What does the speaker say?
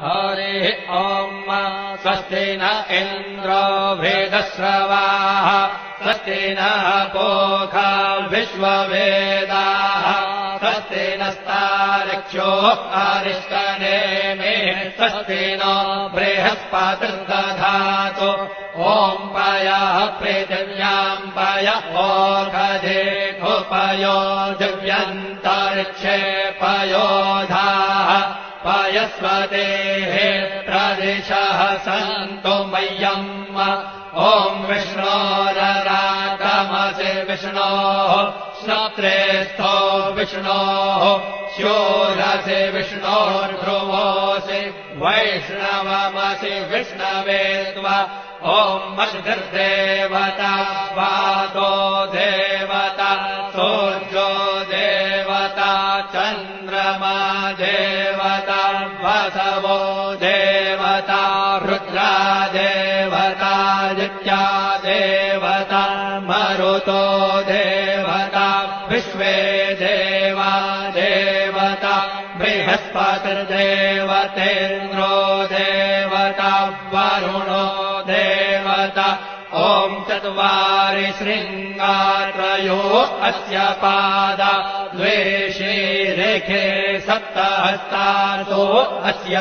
हरिः ॐ स्वस्ति न इन्द्रो वेदश्रवाः स्वस्ति नः पूषा विश्ववेदाः स्वस्ति नस्तार्क्ष्यो अरिष्टनेमिः स्वस्ति नो बृहस्पतिर्दधातु ॐ पयः पृथिव्याम् पय ओषधेऽपयो दिव्यन्तरिक्षे पयोधाः पयस्वतेः प्रदिशः सन्तु मह्यम् ॐ विष्णोररागमसि विष्णोः श्रोत्रेस्थो विष्णोः शूरसि विष्णोर्ध्रुवोऽसि वैष्णवमसि विष्णवे त्वा ॐ मद्गर्देवता वातो देवता सूर्यो देवता चन्द्रमा देवता वसवो देवता रुद्रा देवता दित्या देवता मरुतो देवता विश्वे देवा देवता बृहस्पतिर्देवतेन्द्रो देवता वरुणो देवता ॐ चत्वारि शृङ्गात्रयो अस्य पादा द्वे शीरेखे सप्तहस्तासो अस्य